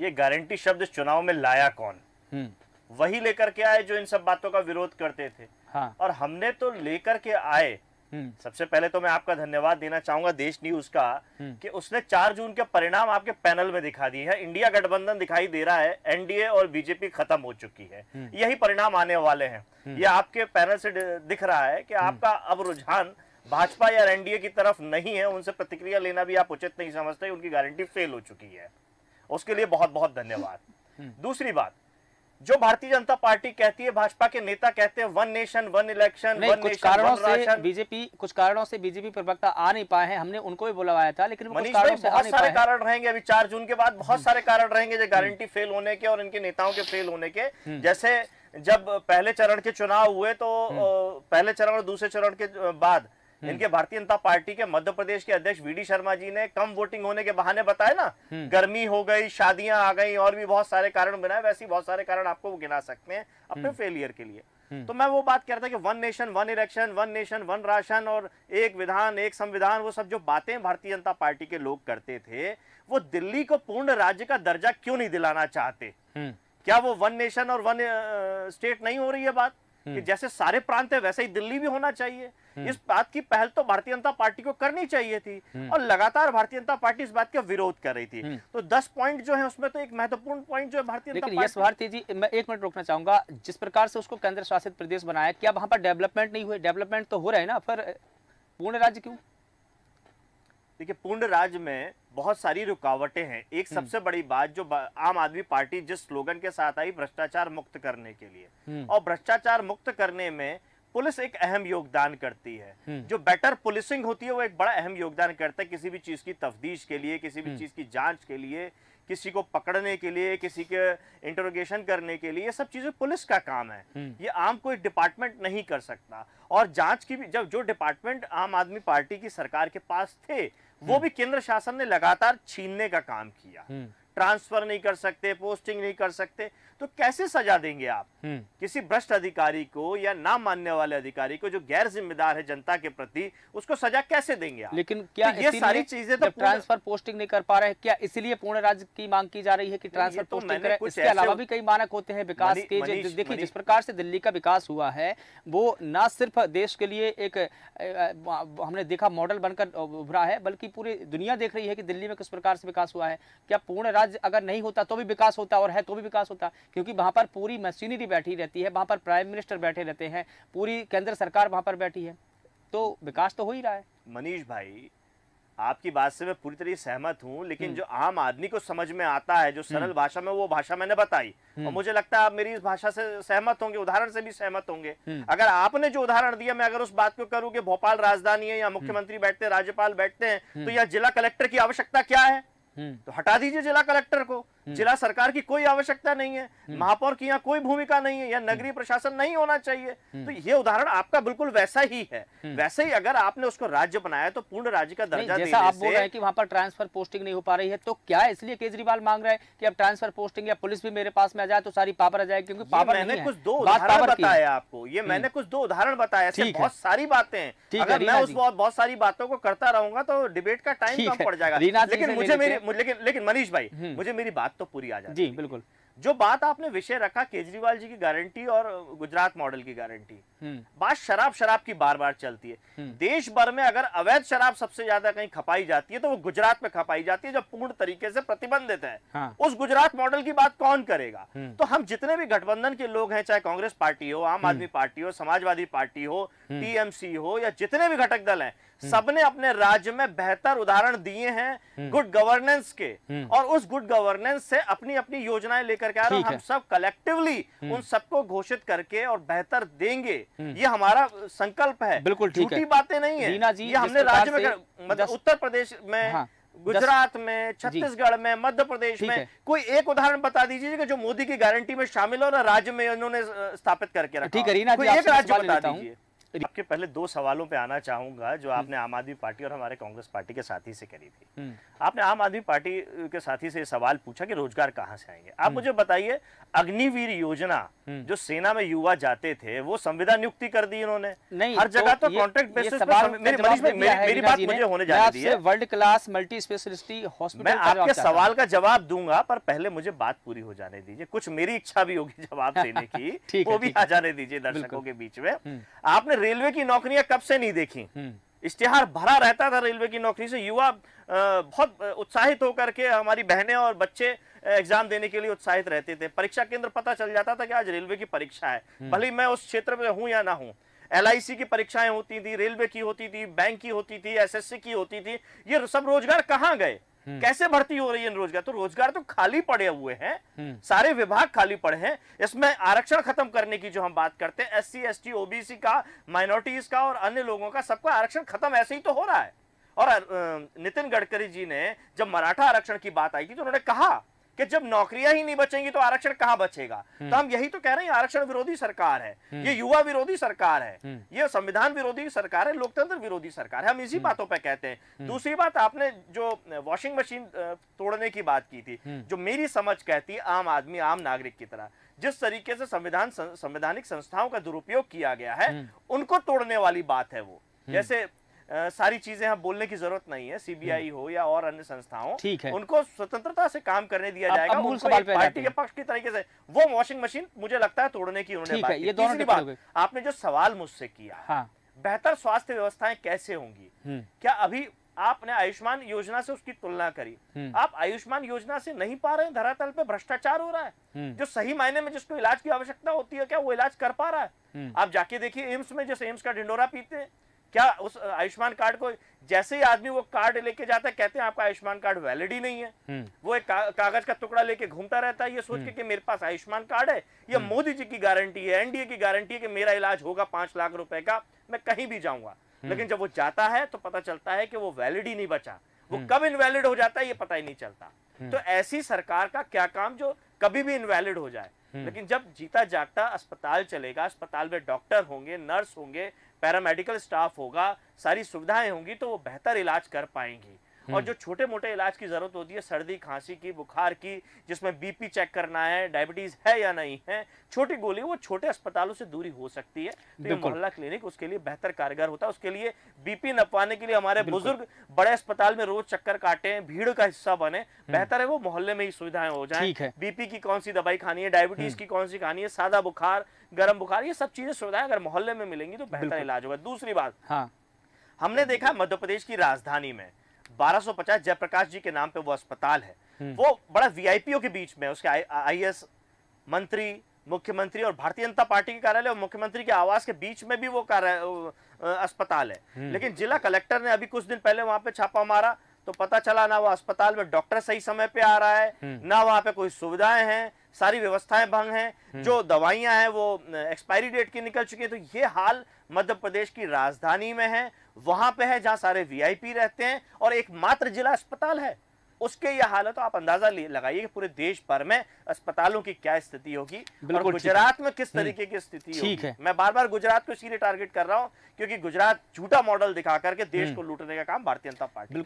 ये गारंटी शब्द इस चुनाव में लाया कौन? वही लेकर के आए जो इन सब बातों का विरोध करते थे। हाँ। और हमने तो लेकर के आए। सबसे पहले तो मैं आपका धन्यवाद देना चाहूंगा देश न्यूज का कि उसने 4 जून के परिणाम आपके पैनल में दिखा दिए हैं। इंडिया गठबंधन दिखाई दे रहा है, एनडीए और बीजेपी खत्म हो चुकी है, यही परिणाम आने वाले हैं। ये आपके पैनल से दिख रहा है कि आपका अब रुझान भाजपा या एनडीए की तरफ नहीं है। उनसे प्रतिक्रिया लेना भी आप उचित नहीं समझते, उनकी गारंटी फेल हो चुकी है। उसके लिए बहुत बहुत धन्यवाद। दूसरी बात, जो भारतीय जनता पार्टी कहती है, भाजपा के नेता कहते हैं 1 नेशन 1 इलेक्शन, 1 नेशन 1 राशन। कुछ कारणों से बीजेपी प्रवक्ता आ नहीं पाए हैं, हमने उनको भी बुलवाया था, लेकिन मनीष भाई बहुत सारे कारण रहेंगे। अभी 4 जून के बाद बहुत सारे कारण रहेंगे जो गारंटी फेल होने के और इनके नेताओं के फेल होने के। जैसे जब पहले चरण के चुनाव हुए तो पहले चरण और दूसरे चरण के बाद इनके भारतीय जनता पार्टी के मध्य प्रदेश के अध्यक्ष वीडी शर्मा जी ने कम वोटिंग होने के बहाने बताए ना, गर्मी हो गई, शादियां आ गई और भी बहुत सारे कारण बनाए। वैसे ही बहुत सारे कारण आपको वो गिना सकते हैं अपने फेलियर के लिए। तो मैं वो बात कह रहा था कि 1 नेशन 1 इलेक्शन, 1 नेशन 1 राशन और एक विधान एक संविधान, वो सब जो बातें भारतीय जनता पार्टी के लोग करते थे, वो दिल्ली को पूर्ण राज्य का दर्जा क्यों नहीं दिलाना चाहते? क्या वो 1 नेशन और 1 स्टेट नहीं हो रही है बात कि जैसे सारे प्रांत है वैसे ही दिल्ली भी होना चाहिए? इस बात की पहल तो भारतीय जनता पार्टी को करनी चाहिए थी और लगातार भारतीय जनता पार्टी इस बात का विरोध कर रही थी। तो 10 पॉइंट जो है उसमें तो एक महत्वपूर्ण पॉइंट जो है भारतीय जनता पार्टी। यस भारती जी, मैं 1 मिनट रोकना चाहूंगा। जिस प्रकार से उसको केंद्र शासित प्रदेश बनाया, क्या वहां पर डेवलपमेंट नहीं हुए? डेवलपमेंट तो हो रहा है ना, पर पूर्ण राज्य क्यों? देखिए, पूर्ण राज्य में बहुत सारी रुकावटें हैं। एक सबसे बड़ी बात जो आम आदमी पार्टी जिस स्लोगन के साथ आई, भ्रष्टाचार मुक्त करने के लिए, और भ्रष्टाचार मुक्त करने में पुलिस एक अहम योगदान करती है। जो बेटर पुलिसिंग होती है वो एक बड़ा अहम योगदान करता है किसी भी चीज की तफ्तीश के लिए, किसी भी चीज की जांच के लिए, किसी को पकड़ने के लिए, किसी के इंटरोगेशन करने के लिए। ये सब चीजें पुलिस का काम है, ये आम कोई डिपार्टमेंट नहीं कर सकता। और जांच की भी, जब जो डिपार्टमेंट आम आदमी पार्टी की सरकार के पास थे वो भी केंद्र शासन ने लगातार छीनने का काम किया। ट्रांसफर नहीं कर सकते, पोस्टिंग नहीं कर सकते, तो कैसे सजा देंगे आप किसी भ्रष्ट अधिकारी को या ना मानने वाले अधिकारी को जो गैर जिम्मेदार है जनता के प्रति? उसको सजा कैसे देंगे आप? लेकिन क्या तो ये सारी चीजें तो ट्रांसफर पोस्टिंग नहीं कर पा रहे हैं, क्या इसलिए पूर्ण राज्य की मांग की जा रही है कि ट्रांसफर पोस्टिंग करें? इसके अलावा भी कई मानक होते हैं विकास के। देखिए, जिस प्रकार से दिल्ली का विकास हुआ है वो ना सिर्फ देश के लिए एक हमने देखा मॉडल बनकर उभरा है, बल्कि पूरी दुनिया देख रही है कि दिल्ली में किस प्रकार से विकास हुआ है। क्या पूर्ण राज्य अगर नहीं होता तो भी विकास होता, और है तो भी विकास होता? क्योंकि वहां पर पूरी मशीनरी बैठी रहती है, वहां पर प्राइम मिनिस्टर बैठे रहते हैं, पूरी केंद्र सरकार वहां पर बैठी है, तो विकास तो हो ही रहा है। मनीष भाई, आपकी बात से मैं पूरी तरह सहमत हूं, लेकिन जो आम आदमी को समझ में आता है, जो सरल भाषा में, वो भाषा मैंने बताई, और मुझे लगता है आप मेरी इस भाषा से सहमत होंगे, उदाहरण से भी सहमत होंगे। अगर आपने जो उदाहरण दिया, मैं अगर उस बात को करूं कि भोपाल राजधानी है, या मुख्यमंत्री बैठते हैं, राज्यपाल बैठते हैं, तो यह जिला कलेक्टर की आवश्यकता क्या है? तो हटा दीजिए जिला कलेक्टर को। जिला सरकार की कोई आवश्यकता नहीं है, महापौर की यहाँ कोई भूमिका नहीं है, या नगरीय प्रशासन नहीं होना चाहिए। तो ये उदाहरण आपका बिल्कुल वैसा ही है। वैसे ही अगर आपने उसको राज्य बनाया तो पूर्ण राज्य का दर्जा जैसा आप बोल रहे हैं कि वहां पर ट्रांसफर पोस्टिंग नहीं हो पा रही है, तो क्या इसलिए केजरीवाल मांग रहे हैं कि अब ट्रांसफर पोस्टिंग या पुलिस भी मेरे पास में आ जाए तो सारी पावर आ जाए? क्योंकि पावर मैंने कुछ 2 उदाहरण बताया आपको, ये मैंने कुछ 2 उदाहरण बताया, ऐसे बहुत सारी बातें हैं। अगर मैं उस बहुत सारी बातों को करता रहूंगा तो डिबेट का टाइम कम पड़ जाएगा। लेकिन मनीष भाई, मुझे मेरी बात तो पूरी आ जाती है। बिल्कुल। जो बात आपने विषय रखा केजरीवाल जी की गारंटी और गुजरात मॉडल की गारंटी, बात शराब की बार बार चलती है। देश भर में अगर अवैध शराब सबसे ज्यादा कहीं खपाई जाती है तो वो गुजरात में खपाई जाती है, जो पूर्ण तरीके से प्रतिबंधित है। उस गुजरात मॉडल की बात कौन करेगा? तो हम जितने भी गठबंधन के लोग हैं, चाहे कांग्रेस पार्टी हो, आम आदमी पार्टी हो, समाजवादी पार्टी हो, टीएमसी हो, या जितने भी घटक दल हैं, सबने अपने राज्य में बेहतर उदाहरण दिए हैं गुड गवर्नेंस के, और उस गुड गवर्नेंस से अपनी अपनी योजनाएं लेकर के आ रहे हैं। हम सब कलेक्टिवली उन सबको घोषित करके और बेहतर देंगे, ये हमारा संकल्प है। बिल्कुल ठीक है, झूठी बातें नहीं है। ये हमने राज्य में, मतलब उत्तर प्रदेश में, गुजरात में, छत्तीसगढ़ में, मध्य प्रदेश में कोई एक उदाहरण बता दीजिए जो मोदी की गारंटी में शामिल हो और राज्य में उन्होंने स्थापित करके रखा। ठीक है रीना जी, एक राज्य बता दीजिए। आपके पहले दो सवालों पे आना चाहूंगा जो आपने आम आदमी पार्टी और हमारे कांग्रेस पार्टी के साथी से करी थी। आपने आम आदमी पार्टी के साथी से सवाल पूछा कि रोजगार कहां से आएंगे। आप मुझे बताइए, अग्निवीर योजना जो सेना में युवा जाते थे वो संविदा नियुक्ति कर दी इन्होंने, हर जगह तो कॉन्ट्रैक्ट बेसिस पे। मेरी बात मुझे होने जाने दीजिए। World class multi speciality hospital, मैं आपके सवाल का जवाब दूंगा, पर पहले मुझे बात पूरी हो जाने दीजिए। कुछ मेरी इच्छा भी होगी जवाब देने की, वो भी आ जाने दीजिए दर्शकों के बीच में। आपने रेलवे की नौकरियां कब से नहीं देखी? इश्तिहार भरा रहता था रेलवे की नौकरी से, युवा बहुत उत्साहित होकर के, हमारी बहनें और बच्चे एग्जाम देने के लिए उत्साहित रहते थे। परीक्षा केंद्र पता चल जाता था कि आज रेलवे की परीक्षा है, भले मैं उस क्षेत्र में हूं या ना हूं। LIC की परीक्षाएं होती थी, रेलवे की होती थी, बैंक की होती थी, SSC की होती थी। ये सब रोजगार कहां गए? कैसे भर्ती हो रही है रोजगार? तो रोजगार तो खाली पड़े हुए हैं, सारे विभाग खाली पड़े हैं। इसमें आरक्षण खत्म करने की जो हम बात करते हैं, SC ST OBC का, माइनॉरिटीज का और अन्य लोगों का, सबका आरक्षण खत्म ऐसे ही तो हो रहा है। और नितिन गडकरी जी ने जब मराठा आरक्षण की बात आई थी तो उन्होंने कहा कि जब नौकरियां ही नहीं बचेंगी तो आरक्षण कहां बचेगा। तो हम यही तो कह रहे हैं, आरक्षण विरोधी सरकार है, ये युवा विरोधी सरकार है, ये संविधान विरोधी सरकार है, लोकतंत्र विरोधी सरकार है। हम इसी बातों पे कहते हैं। दूसरी बात, आपने जो वॉशिंग मशीन तोड़ने की बात की थी, जो मेरी समझ कहती है आम आदमी, आम नागरिक की तरह, जिस तरीके से संवैधानिक संस्थाओं का दुरुपयोग किया गया है, उनको तोड़ने वाली बात है वो। जैसे सारी चीजें हम बोलने की जरूरत नहीं है, CBI हो या और अन्य संस्थाओं, उनको स्वतंत्रता से काम करने दिया जाएगा, उनको एक पार्टी के पक्ष की तरीके से। वो वॉशिंग मशीन मुझे लगता है तोड़ने की उन्होंने बात की। तीसरी बात, आपने जो सवाल मुझसे किया, बेहतर स्वास्थ्य व्यवस्थाएं कैसे होंगी, क्या अभी आपने आयुष्मान योजना से उसकी तुलना करी? आप आयुष्मान योजना से नहीं पा रहे हैं, धरातल पे भ्रष्टाचार हो रहा है। जो सही मायने में जिसको इलाज की आवश्यकता होती है, क्या वो इलाज कर पा रहा है? आप जाके देखिए एम्स में, जैसे एम्स का ढिंडोरा पीते हैं, क्या उस आयुष्मान कार्ड को, जैसे ही आदमी वो कार्ड लेके जाता है, कहते हैं आपका आयुष्मान कार्ड वैलिड ही नहीं है। वो एक कागज का टुकड़ा लेके घूमता रहता है, ये सोच के कि मेरे पास आयुष्मान कार्ड है, ये मोदी जी की गारंटी है, NDA की गारंटी है कि मेरा इलाज होगा 5 लाख रुपए का, मैं कहीं भी जाऊंगा। लेकिन जब वो जाता है तो पता चलता है कि वो वैलिड ही नहीं बचा, वो कब इनवैलिड हो जाता है ये पता ही नहीं चलता। तो ऐसी सरकार का क्या काम जो कभी भी इनवैलिड हो जाए। लेकिन जब जीता जागता अस्पताल चलेगा, अस्पताल में डॉक्टर होंगे, नर्स होंगे, पैरामेडिकल स्टाफ होगा, सारी सुविधाएं होंगी, तो वो बेहतर इलाज कर पाएंगी। और जो छोटे मोटे इलाज की जरूरत होती है, सर्दी खांसी की, बुखार की, जिसमें BP चेक करना है, डायबिटीज है या नहीं है, छोटी गोली, वो छोटे अस्पतालों से दूरी हो सकती है। तो ये मोहल्ला क्लिनिक उसके लिए बेहतर कारगर होता है। उसके लिए BP नपवाने के लिए हमारे बुजुर्ग बड़े अस्पताल में रोज चक्कर काटे, भीड़ का हिस्सा बने, बेहतर है वो मोहल्ले में ही सुविधाएं हो जाए। BP की कौन सी दवाई खानी है, डायबिटीज की कौन सी खानी है, सादा बुखार, गर्म बुखार, ये सब चीजें सुविधाएं अगर मोहल्ले में मिलेंगी तो बेहतर इलाज होगा। दूसरी बात, हमने देखा मध्य प्रदेश की राजधानी में 1250 जयप्रकाश जी के नाम पे वो अस्पताल है, वो बड़ा VIPओं के बीच में, उसके IAS मंत्री, मुख्यमंत्री और भारतीय जनता पार्टी के कार्यालय और मुख्यमंत्री के आवास के बीच में भी वो अस्पताल है। लेकिन जिला कलेक्टर ने अभी कुछ दिन पहले वहां पे छापा मारा तो पता चला ना वो अस्पताल में डॉक्टर सही समय पे आ रहा है, ना वहां पे कोई सुविधाएं हैं, सारी व्यवस्थाएं भंग हैं, जो दवाइयां हैं वो एक्सपायरी डेट की निकल चुकी है। तो ये हाल मध्य प्रदेश की राजधानी में है, वहां पे है जहां सारे VIP रहते हैं और एकमात्र जिला अस्पताल है, उसके ये हाल है। तो आप अंदाजा लगाइए कि पूरे देश भर में अस्पतालों की क्या स्थिति होगी और गुजरात में किस तरीके की स्थिति होगी। मैं बार बार गुजरात को इसीलिए टारगेट कर रहा हूं क्योंकि गुजरात झूठा मॉडल दिखा करके देश को लूटने का काम भारतीय जनता पार्टी